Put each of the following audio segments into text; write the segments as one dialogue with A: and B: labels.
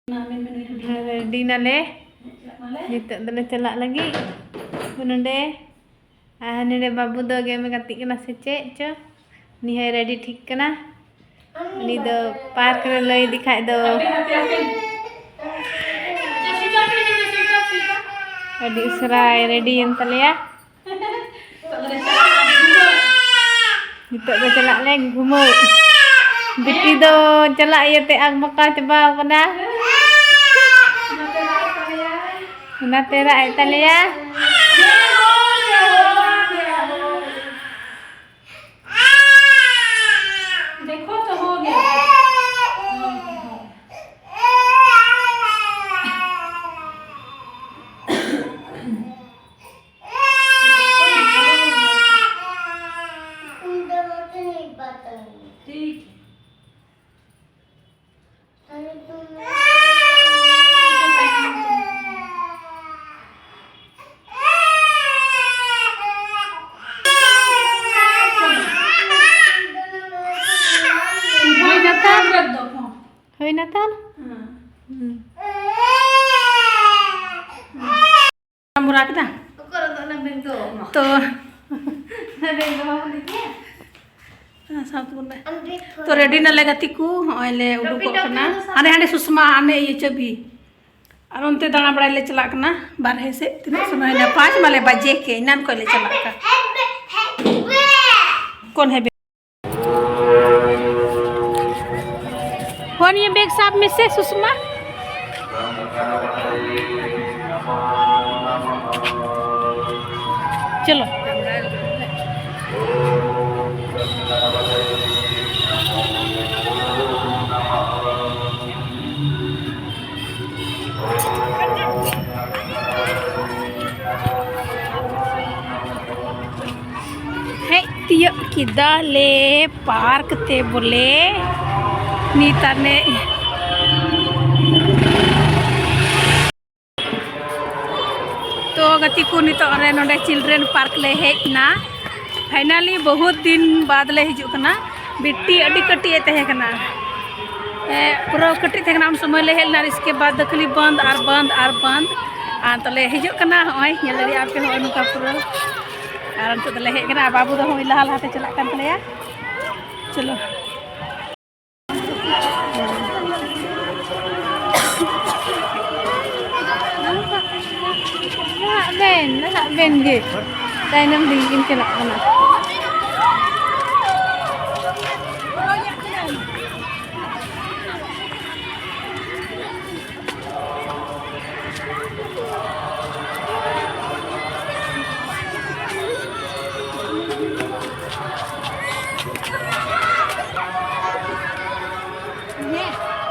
A: Ready nale nitok dole celak lagi bununde nede babu do game gatik kena sece cho ni hai ready ठीक kena ni do park re loi dikhai do ready serai ready yang talya nitok do celak lagi gumo बिटी दो चला ये ते आग मका चबा कना ना तेरा आई तलिया देखो तो हो गया ठीक Hoy Nathan? Murah kita? तो तो रेडी न लेगा तिकू ले उडुको कना आने हाने सुषमा आने ये चबी और उनते दाना बड़ा ले चला कना बारह से तीन समय ने 5 माले बजे के नन को ले चला का कौन है कौन ये बैग साहब में से सुषमा चलो तियक किदा ले पार्क ते बोले नीता ने तो गति को नीतो रे नोडे चिल्ड्रेन पार्क ले हेना फाइनली बहुत दिन बाद ले हिजुकना बिट्टी अडी कटी तहे कना पूरा कटी थे उन समय ले हेलना इसके बाद दखली बंद और बंद और बंद तले हिजुकना होय नेलरी आपके होय नुका पूरा और तो तले हेकना बाबू दो होय लहा लहाते चला कान तलेया चलो nak ben ge tai nam dingin kena kana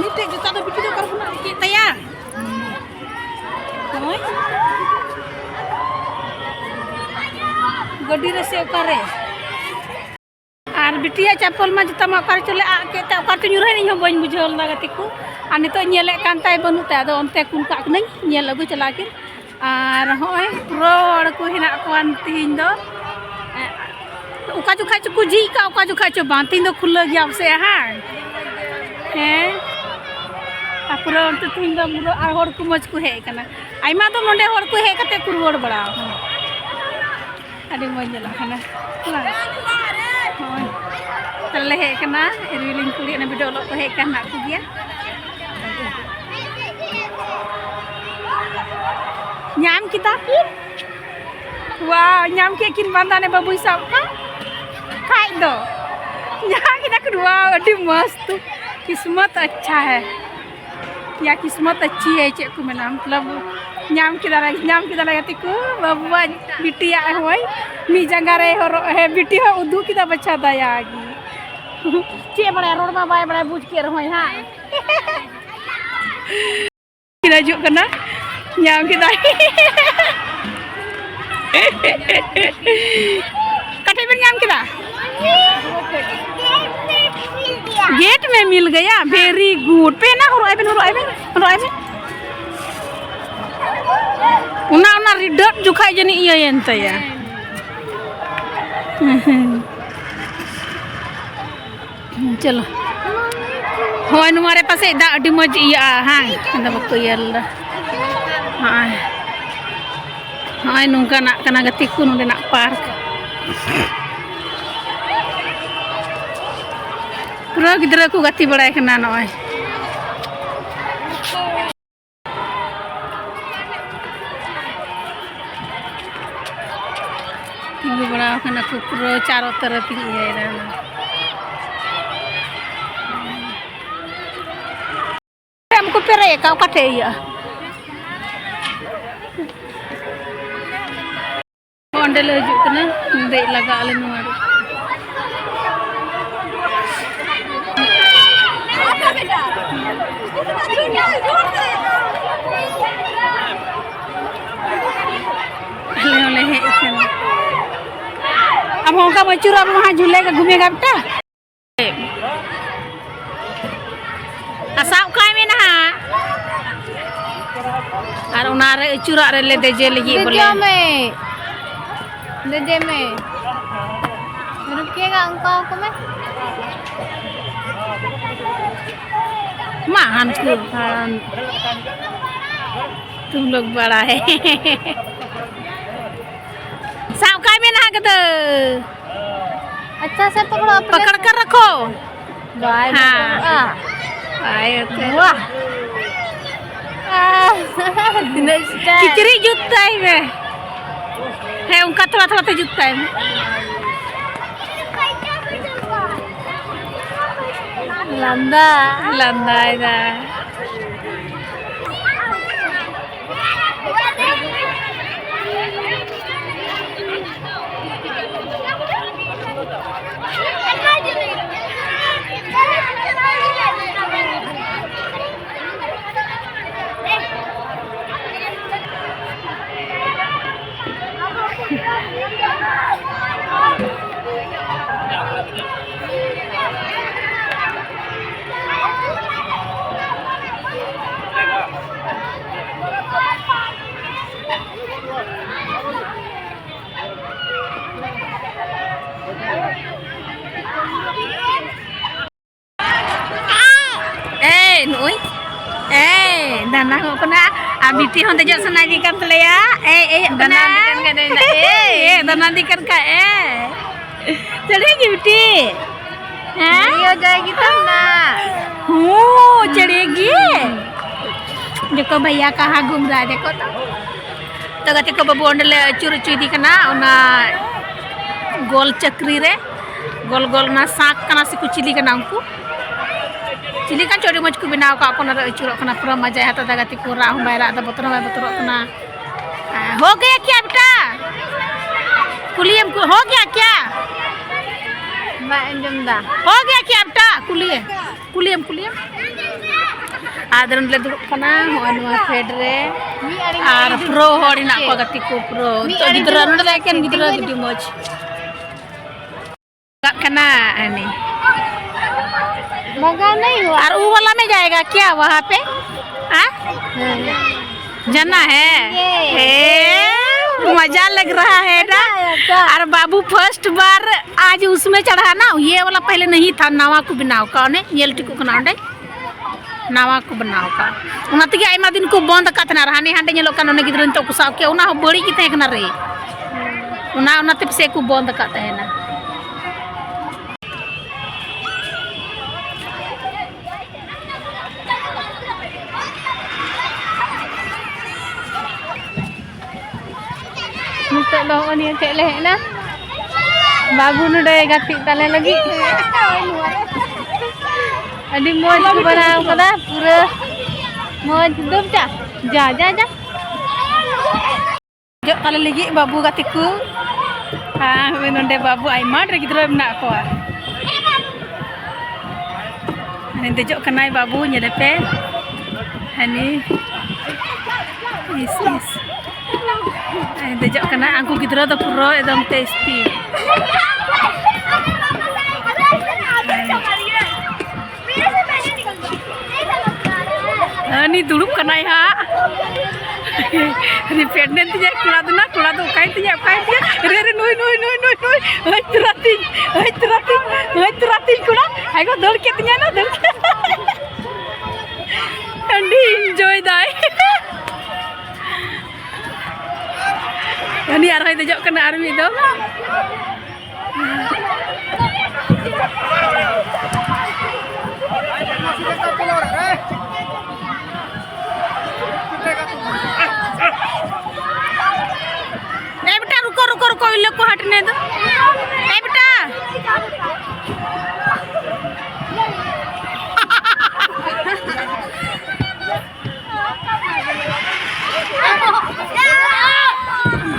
A: ni te juta da bikin do karuna kita ya गड्डी रे से ओकारे आर बिटिया चप्पल मा जता मा ओकारे चले आ के ता ओकार तो न्यूरहे नहीं बन बुझल ना गति को आ नितो नेले कान ताय बनु ता दो ओनते कुल का नहीं नेल अगु चला के आर होय रोड को हिना कोन तीन दो ओका जो खाच को जी का ओका जो खाच बांतिन दो खुल गया से हां हैं आपुरो ओनते तीन दो मुरो आ होड़ को मज को हे कना आइमा तो नोंडे होड़ को हे कते को रोड बड़ा अभी मजा लगा तले है कना रिलिंग कुली ना वीडियो लो को है कना को गया ᱧᱟᱢ ᱠᱤᱫᱟ वाह ᱧᱟᱢ के किन बांदा ने बाबू साहब का खाई दो ᱧᱟᱢ किदा कुआ अति मस्त किस्मत अच्छा है या किस्मत अच्छी है चे को मेना मतलब ᱧᱟᱢ किदा लगती को बाबूआ बिटिया होय मी जंगा रे है बिटी हो उदू किदा बच्चा दयागी चे बड़ा रोड में बाय बड़ा बुझ के रहोय हां किदा जो कना ᱧᱟᱢ किदा कटे में ᱧᱟᱢ किदा गेट में मिल गया वेरी गुड पे ना हरो एबन उना रिडट जुखाई जनी इया एंते या चलो Hoi numare pase dak di moj iya hang anda bakto yalla. Hai. Hai nungka nak kana gatiku nunde nak park. Pura gidra ku gati barai kana noi. Tinggu bara kana ku pura charo taraf tinggi ya. हमको पेरे का कटे या ओंडे ले हिजुग कना दे लगा ले नोर ले हे कना अब होगा मचुरा वहां झूलेगा घूमेगा बेटा asap kai mena ar unare ucurak re le deje lagi boleh
B: deje me रुकिएगा अंकल को मैं
A: mahan ku तुम लोग बड़ा है साप काय mena kata
B: अच्छा से पकड़ो
A: पकड़ कर रखो
B: बाय
A: हाँ ayo
B: wah
A: kiciri juta ini hei ungkat thora juta ini landa ida nuôi dana ko kena abiti hon tejak senai dikan telaya dana dikan ka dana dikan ka jadi gimti
B: video जाएगी तब ना
A: चढ़ेगी देखो भैया कहाँ घूम रहा है देखो तो गति को बाबू अंडले चूर चुदी कना ओना गोल चक्री रे गोल गोल ना साक कना से कुछ चिली कना उनको चिली kan चोरी मच को बनाव का अपन चूर कना पूरा मजा है तो गति को राह बैरा तो बतरो कना हो गया क्या बेटा कुलियम हो गया क्या हो गया क्या बेटा कुलियम आदरन ले दुड़ कना होनवा फेड रे आर प्रो होड़ी ना को गति को प्रो तो गिदरा नड लेकिन गिदरा गति मौज कना अनि
B: मगा नहीं हुआ
A: और वो वाला में जाएगा क्या वहाँ पे जाना है मजा लग रहा है ना और बाबू फर्स्ट बार आज उसमें चढ़ा ना ये वाला पहले नहीं था नावा को बनाव का ने येल टिकु कना ओंडे नावा को बनाव का उना तगे आइमा दिन को बंद कातना रहने हांडे नेलो कना ने गिदरन तो कुसाव के उना बड़ी की तहकना रे उना ते से को बंद काते है ना
B: Untuk bawa ni cek leh na. Babu nu dah gati tale lagi. Adi moj ko banao kada pura moj dum ja. Ja.
A: Jo tale lagi babu gatiku. Ha nonde babu aima re gidra mena ko. Ani dejok kanai babu nyelepe. Hani is dejak kena aku gidra da puro edam tasty ani duduk kena ya ni pregnant tiya kula do kai tiya re noi hai terating kula ai go dor ke tiya na Andi enjoy dai. Ini arah itu jauh kena army itu. बेटा रुको रुको रुको इन लोग को हटने दो। बेटा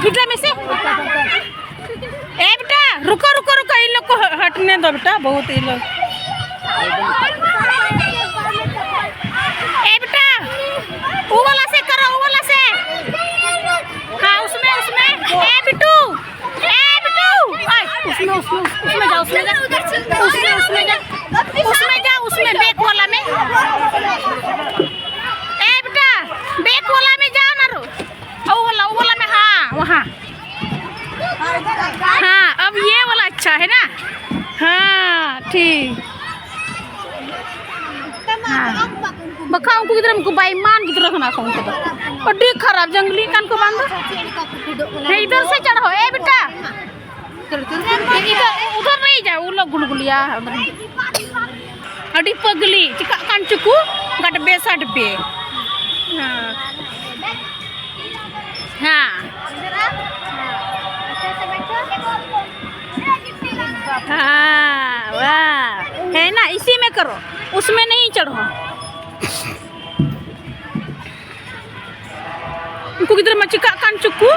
A: बेटा में से बेटा रुको रुको रुको इन लोग को हटने दो बेटा बहुत ही लोग बेटा वो वाला से करो वो वाला से हाँ उसमें उसमें बिट्टू उसमें उसमें उसमें जाओ उसमें जा उसमें उसमें जा उसमें जा उसमें बैक वाला में बेटा बैक वाला में जाओ ना रो वो वाला में हाँ वहाँ हाँ अब ये वाला अच्छा है ना हाँ ठीक हाँ बखा उनको किधर हमको बाईमान किधर रखना को उनको तो अड्डी खराब जंगली कान को बांधो इधर से चढ़ो बेटा उधर नहीं जाओ वो लोग गुलगुलिया अड्डी पगली चिका कान चुकू गट बेसट बे हाँ हाँ हाँ वाह है ना इसी में करो उसमें नहीं चढ़ो उनको किधर में चिका कान चुकू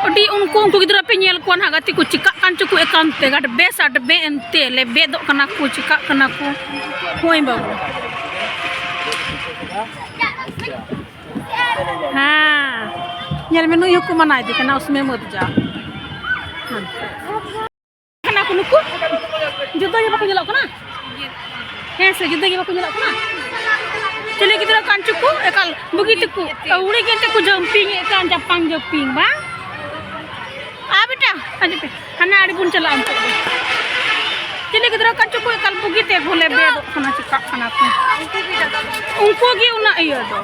A: अडी उनको किधर पे नेल को ना गति को चिका कान चुकू एकांते गट बेसट बे एंते ले बेदो कना को चिका कना को होई बाबू हाँ नेल में नुई को मना दी कना उसमें मत जा कना को नुको जुदा ये बाको जलो कना है से जुदा ये बाको जलो कना चले किधर कान चुकू एकल begitu ku udah kita ku jumping kan Jepang jumping bang बेटा अरे खाना आड़ी बुन चला हमको चले किधर कान चुकू एकल begitu बोले बेदो खाना चिका खाना को उनको की उना iya दो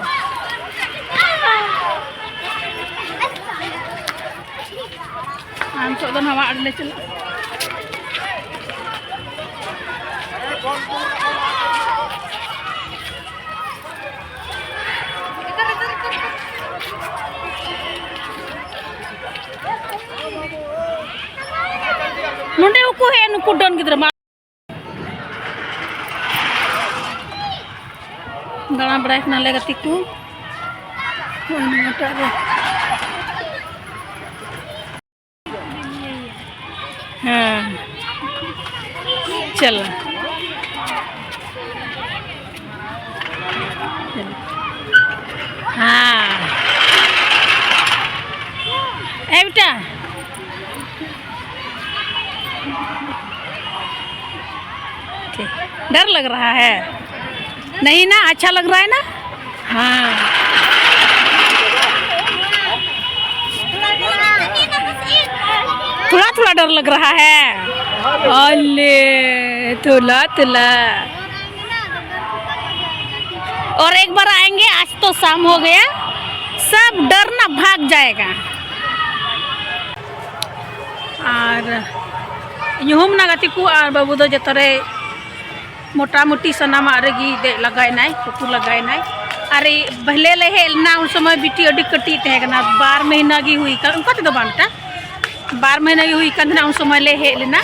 A: हमको तो हवा अड़ले चला नोंडे उको है नुको डन गिद्रा मा दाना बड़ा ना लेगा तिकू मोटा रे हाँ चल हाँ बेटा डर लग रहा है नहीं ना अच्छा लग रहा है ना हाँ थोड़ा थोड़ा डर लग रहा है अल्ले थोड़ा थोड़ा और एक बार आएंगे आज तो शाम हो गया सब डर ना भाग जाएगा और यूम ना गति को और बाबू दो जतरे मोटा मोटी सनामा रेगी दे लगाए नाय कुकु लगाए नाय अरे पहले ले हेलना उन समय बिटी अडी कटी तहना 12 महीना की हुई का उनका तो बांटा 12 महीना की हुई कंधना उन समय ले हेलना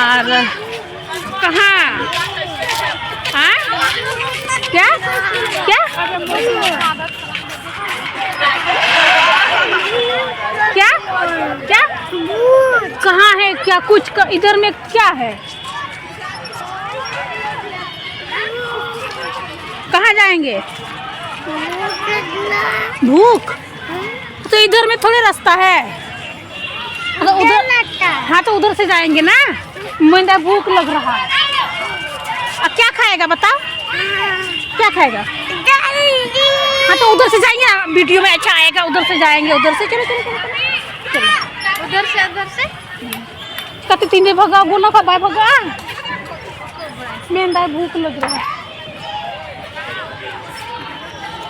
A: और कहाँ हाँ क्या क्या क्या क्या कहाँ है क्या कुछ इधर में क्या है कहाँ जाएंगे भूख तो इधर में थोड़े रास्ता है तो उधर हाँ तो उधर से जाएंगे ना मुझे भूख लग रहा है क्या खाएगा बताओ क्या खाएगा हाँ तो उधर से जाएंगे ना वीडियो में अच्छा आएगा उधर से जाएंगे उधर से चलो चलो चलो चलो उधर से कति तीन भगा बोला का भाई भगा मेरा भूख लग रहा है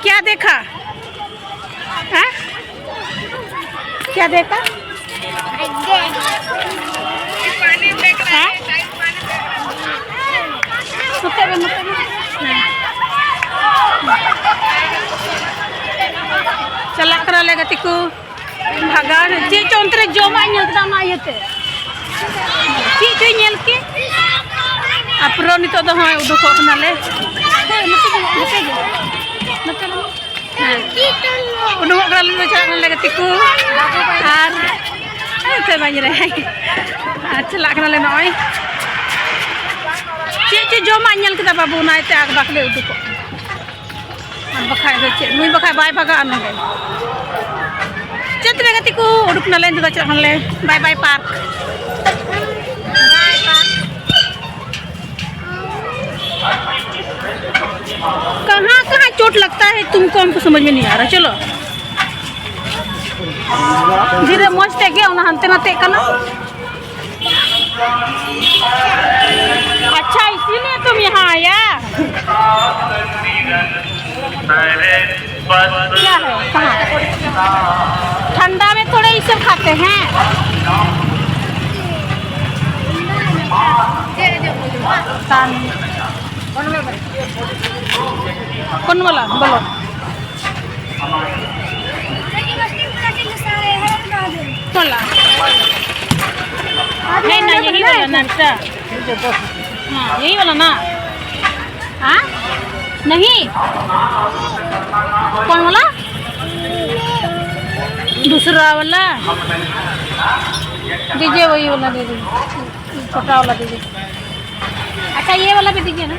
A: क्या देखा? हाँ? क्या देखा? हाँ? सुते में चला करा लेगा तिकु भागा ची चोंतरे जोमा nyelta na yete ची ची nyel ke apro nito do hoy uduk ko nale uduk ko nale baca nale tiku ar te banjre cela nale noy ची जोमा nyel kita babu na te ak bakle uduk ko bakai do ची mui bakai bai baga anage Chat lagi tiku uduk nalen juga cak nale bye bye park कहाँ कहाँ चोट लगता है तुमको हमको समझ में नहीं आ रहा चलो धीरे मस्त है क्या हंते नाते करना अच्छा इसीलिए तुम यहाँ आया क्या है कहाँ ठंडा में थोड़े ये सब खाते हैं कौन वाला बोलो वाला है ना यही वाला ना हाँ यही वाला ना हाँ नहीं कौन वाला दूसरा वाला दीजिए वही वाला दे दीजिए छोटा वाला दीजिए अच्छा ये वाला भी दीजिए ना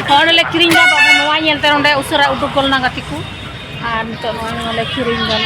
A: Kalau ada kiring dah babu nuai yang terondai usara uduk gol nangatiku, nito nuai kiring dah.